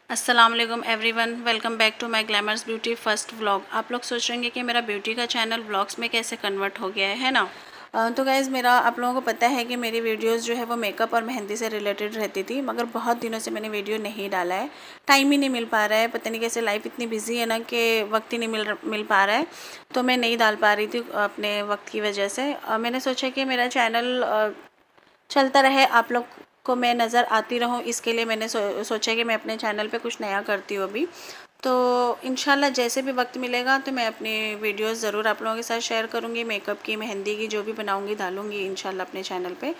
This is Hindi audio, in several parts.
अस्सलाम वालेकुम everyone, welcome back to my glamours beauty first vlog. आप लोग सोच रहे हैं कि मेरा ब्यूटी का चैनल व्लॉग्स में कैसे कन्वर्ट हो गया है ना। तो गाइज़, मेरा आप लोगों को पता है कि मेरी वीडियोस जो है वो मेकअप और मेहंदी से रिलेटेड रहती थी, मगर बहुत दिनों से मैंने वीडियो नहीं डाला है। टाइम ही नहीं मिल पा रहा है, पता नहीं कैसे लाइफ इतनी बिजी है ना कि वक्त ही नहीं मिल पा रहा है। तो मैं नहीं डाल पा रही थी अपने वक्त की वजह से। मैंने सोचा कि मेरा चैनल चलता रहे, आप लोग को मैं नज़र आती रहूं, इसके लिए मैंने सोचा कि मैं अपने चैनल पे कुछ नया करती हूँ अभी। तो इंशाल्लाह जैसे भी वक्त मिलेगा तो मैं अपनी वीडियोस ज़रूर आप लोगों के साथ शेयर करूँगी। मेकअप की, मेहंदी की, जो भी बनाऊँगी डालूँगी इंशाल्लाह अपने चैनल पे।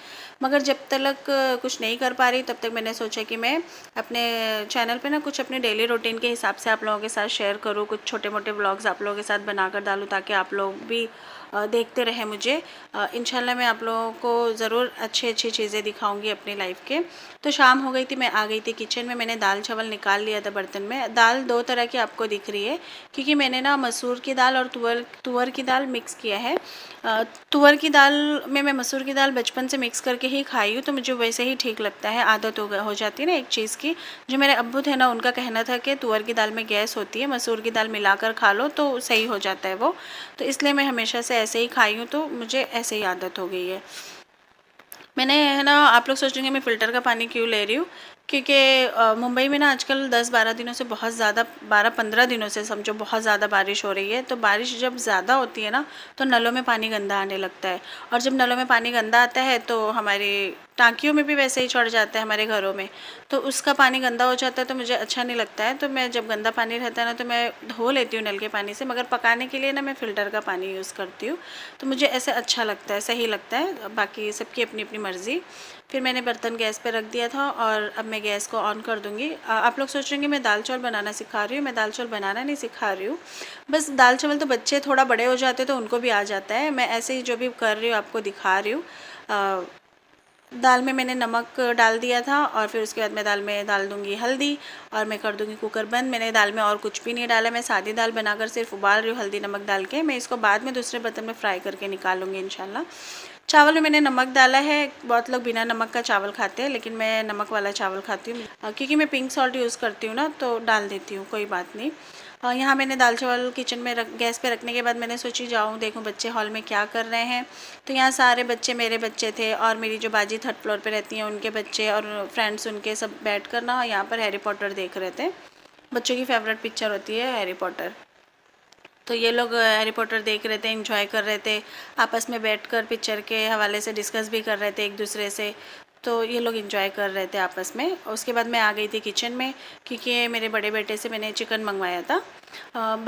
मगर जब तक कुछ नहीं कर पा रही तब तक मैंने सोचा कि मैं अपने चैनल पे ना कुछ अपने डेली रूटीन के हिसाब से आप लोगों के साथ शेयर करूँ, कुछ छोटे मोटे व्लॉग्स आप लोगों के साथ बनाकर डालूँ, ताकि आप लोग भी देखते रहे मुझे। इंशाल्लाह मैं आप लोगों को ज़रूर अच्छी अच्छी चीज़ें दिखाऊंगी अपनी लाइफ के। तो शाम हो गई थी, मैं आ गई थी किचन में। मैंने दाल चावल निकाल लिया था बर्तन में। दाल दो तरह की आपको दिख रही है, क्योंकि मैंने ना मसूर की दाल और तुअर की दाल मिक्स किया है। तुअर की दाल में मैं मसूर की दाल बचपन से मिक्स करके ही खाई हूँ, तो मुझे वैसे ही ठीक लगता है। आदत हो जाती है ना एक चीज़ की। जो मेरे अब्बू थे ना, उनका कहना था कि तुअर की दाल में गैस होती है, मसूर की दाल मिलाकर खा लो तो सही हो जाता है वो। तो इसलिए मैं हमेशा से ऐसे ही खाई हूँ, तो मुझे ऐसे ही आदत हो गई है। मैंने है ना, आप लोग सोचेंगे मैं फ़िल्टर का पानी क्यों ले रही हूँ, क्योंकि मुंबई में ना आजकल 10-12 दिनों से बहुत ज़्यादा, 12-15 दिनों से समझो बहुत ज़्यादा बारिश हो रही है। तो बारिश जब ज़्यादा होती है ना, तो नलों में पानी गंदा आने लगता है। और जब नलों में पानी गंदा आता है तो हमारी टांकियों में भी वैसे ही चढ़ जाता है, हमारे घरों में। तो उसका पानी गंदा हो जाता है, तो मुझे अच्छा नहीं लगता है। तो मैं जब गंदा पानी रहता है ना, तो मैं धो लेती हूँ नल के पानी से, मगर पकाने के लिए ना मैं फ़िल्टर का पानी यूज़ करती हूँ। तो मुझे ऐसे अच्छा लगता है, सही लगता है। बाकी सबकी अपनी अपनी मर्ज़ी। फिर मैंने बर्तन गैस पे रख दिया था और अब मैं गैस को ऑन कर दूँगी। आप लोग सोच रहे हैं कि मैं दाल चावल बनाना सिखा रही हूँ। मैं दाल चावल बनाना नहीं सिखा रही हूँ। बस दाल चावल तो बच्चे थोड़ा बड़े हो जाते तो उनको भी आ जाता है। मैं ऐसे ही जो भी कर रही हूँ आपको दिखा रही हूँ। दाल में मैंने नमक डाल दिया था, और फिर उसके बाद मैं दाल में डाल दूँगी हल्दी, और मैं कर दूँगी कुकर बंद। मैंने दाल में और कुछ भी नहीं डाला, मैं सादी दाल बनाकर सिर्फ उबाल रही हूँ हल्दी नमक डाल के। मैं इसको बाद में दूसरे बर्तन में फ्राई करके निकालूंगी इंशाल्लाह। चावल में मैंने नमक डाला है। बहुत लोग बिना नमक का चावल खाते हैं, लेकिन मैं नमक वाला चावल खाती हूँ, क्योंकि मैं पिंक सॉल्ट यूज़ करती हूँ ना, तो डाल देती हूँ, कोई बात नहीं। यहाँ मैंने दाल चावल किचन में गैस पे रखने के बाद मैंने सोची जाऊँ देखूँ बच्चे हॉल में क्या कर रहे हैं। तो यहाँ सारे बच्चे मेरे बच्चे थे, और मेरी जो बाजी थर्ड फ्लोर पे रहती हैं उनके बच्चे और फ्रेंड्स उनके, सब बैठ कर ना यहाँ पर हैरी पॉटर देख रहे थे। बच्चों की फेवरेट पिक्चर होती है हैरी पॉटर। तो ये लोग हैरी पॉटर देख रहे थे, एंजॉय कर रहे थे, आपस में बैठकर पिक्चर के हवाले से डिस्कस भी कर रहे थे एक दूसरे से। तो ये लोग एंजॉय कर रहे थे आपस में। उसके बाद मैं आ गई थी किचन में, क्योंकि मेरे बड़े बेटे से मैंने चिकन मंगवाया था।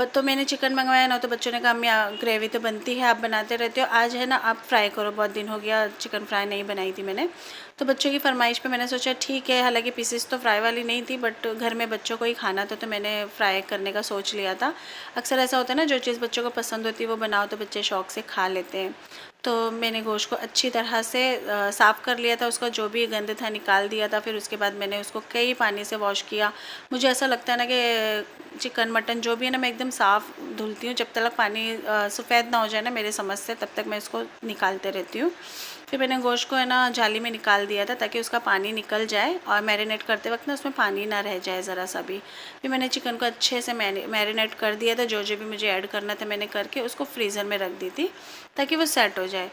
तो मैंने चिकन मंगवाया ना, तो बच्चों ने कहा अम्मी ग्रेवी तो बनती है, आप बनाते रहते हो, आज है ना आप फ्राई करो, बहुत दिन हो गया चिकन फ्राई नहीं बनाई थी मैंने। तो बच्चों की फरमाइश पे मैंने सोचा ठीक है। हालांकि पीसेस तो फ्राई वाली नहीं थी, बट घर में बच्चों को ही खाना था, तो मैंने फ्राई करने का सोच लिया था। अक्सर ऐसा होता है ना, जो चीज़ बच्चों को पसंद होती है वो बनाओ तो बच्चे शौक़ से खा लेते हैं। तो मैंने गोश्त को अच्छी तरह से साफ़ कर लिया था, उसका जो भी गंद था निकाल दिया था। फिर उसके बाद मैंने उसको कई पानी से वॉश किया। मुझे ऐसा लगता है ना कि चिकन मटन जो भी है ना, मैं एकदम साफ़ धुलती हूँ। जब तक पानी सफ़ेद ना हो जाए ना मेरे समझ से, तब तक मैं इसको निकालते रहती हूँ। फिर मैंने गोश्त को है ना जाली में निकाल दिया था, ताकि उसका पानी निकल जाए, और मैरिनेट करते वक्त ना उसमें पानी ना रह जाए ज़रा सा भी। फिर मैंने चिकन को अच्छे से मैरिनेट कर दिया था। जो जो भी मुझे ऐड करना था मैंने करके उसको फ्रीज़र में रख दी थी, ताकि वो सेट हो जाए।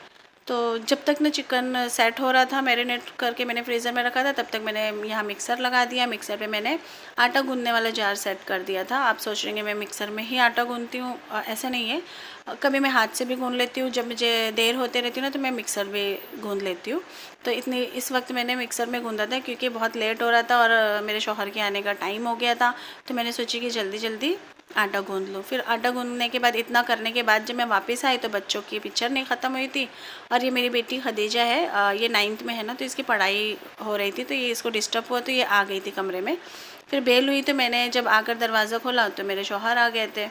तो जब तक ना चिकन सेट हो रहा था, मैरिनेट करके मैंने फ्रीज़र में रखा था, तब तक मैंने यहाँ मिक्सर लगा दिया। मिक्सर पे मैंने आटा गूँधने वाला जार सेट कर दिया था। आप सोच रहे हैं मैं मिक्सर में ही आटा गूँधती हूँ, ऐसा नहीं है। कभी मैं हाथ से भी गूँध लेती हूँ, जब मुझे देर होते रहती है ना, तो मैं मिक्सर भी गूँध लेती हूँ। तो इस वक्त मैंने मिक्सर में गूँधा था, क्योंकि बहुत लेट हो रहा था और मेरे शौहर के आने का टाइम हो गया था। तो मैंने सोची कि जल्दी जल्दी आटा गूँध लूँ। फिर आटा गूँधने के बाद, इतना करने के बाद जब मैं वापस आई, तो बच्चों की पिक्चर नहीं ख़त्म हुई थी। और ये मेरी बेटी खदीजा है, ये 9th में है ना, तो इसकी पढ़ाई हो रही थी, तो ये इसको डिस्टर्ब हुआ, तो ये आ गई थी कमरे में। फिर बेल हुई, तो मैंने जब आकर दरवाज़ा खोला तो मेरे शौहर आ गए थे।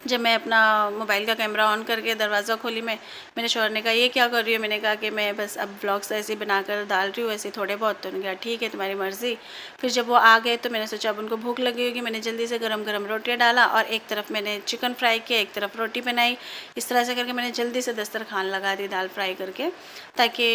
जब मैं अपना मोबाइल का कैमरा ऑन करके दरवाज़ा खोली, मेरे शौहर ने कहा ये क्या कर रही हो। मैंने कहा कि मैं बस अब व्लॉग्स ऐसे ही बनाकर डाल रही हूँ, ऐसे थोड़े बहुत। तो उन्होंने कहा ठीक है तुम्हारी मर्ज़ी। फिर जब वो आ गए तो मैंने सोचा अब उनको भूख लगी होगी, मैंने जल्दी से गरम गरम रोटियाँ डाला, और एक तरफ मैंने चिकन फ्राई किया, एक तरफ रोटी बनाई। इस तरह से करके मैंने जल्दी से दस्तरखान लगा दी दाल फ्राई करके, ताकि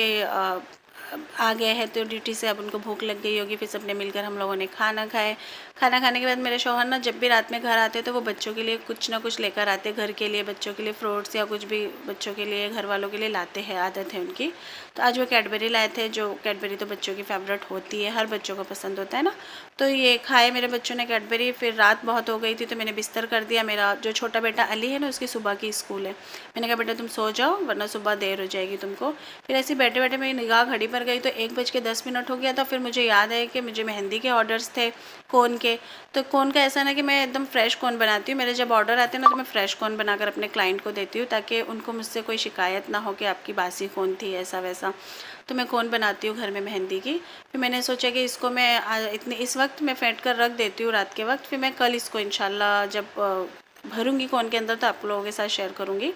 आ गए हैं तो ड्यूटी से, अब उनको भूख लग गई होगी, फिर सबने मिलकर हम लोगों ने खाना खाए। खाना खाने के बाद मेरे शौहर ना जब भी रात में घर आते तो वो बच्चों के लिए कुछ ना कुछ लेकर आते, घर के लिए, बच्चों के लिए फ्रूट्स या कुछ भी बच्चों के लिए, घर वालों के लिए लाते हैं, आदत है उनकी। तो आज वो कैडबरी लाए थे, जो कैडबरी तो बच्चों की फेवरेट होती है, हर बच्चों को पसंद होता है ना। तो ये खाए मेरे बच्चों ने कैडबरी। फिर रात बहुत हो गई थी तो मैंने बिस्तर कर दिया। मेरा जो छोटा बेटा अली है ना, उसकी सुबह की स्कूल है। मैंने कहा बेटा तुम सो जाओ वरना सुबह देर हो जाएगी तुमको। फिर ऐसे बैठे बैठे मेरी निगाह घड़ी पर गई तो 1:10 हो गया था। फिर मुझे याद है कि मुझे मेहंदी के ऑर्डर्स थे कोन के। तो कोन का ऐसा ना कि मैं एकदम फ्रेश कोन बनाती हूँ, मेरे जब ऑर्डर आते हैं ना तो मैं फ्रेश कोन बनाकर अपने क्लाइंट को देती हूँ, ताकि उनको मुझसे कोई शिकायत ना हो कि आपकी बासी कोन थी ऐसा वैसा। तो मैं कोन बनाती हूँ घर में मेहंदी की। फिर मैंने सोचा कि इसको मैं इस वक्त मैं फेंट कर रख देती हूँ रात के वक्त, फिर मैं कल इसको इंशाल्लाह जब भरूँगी कोन के अंदर तो आप लोगों के साथ शेयर करूँगी।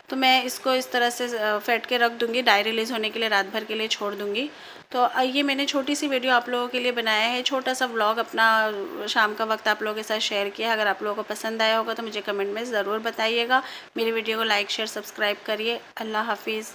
तो मैं इसको इस तरह से फेंट के रख दूँगी, डाई रिलीज़ होने के लिए रात भर के लिए छोड़ दूँगी। तो ये मैंने छोटी सी वीडियो आप लोगों के लिए बनाया है, छोटा सा व्लॉग अपना शाम का वक्त आप लोगों के साथ शेयर किया। अगर आप लोगों को पसंद आया होगा तो मुझे कमेंट में ज़रूर बताइएगा। मेरी वीडियो को लाइक शेयर सब्सक्राइब करिए। अल्लाह हाफिज़।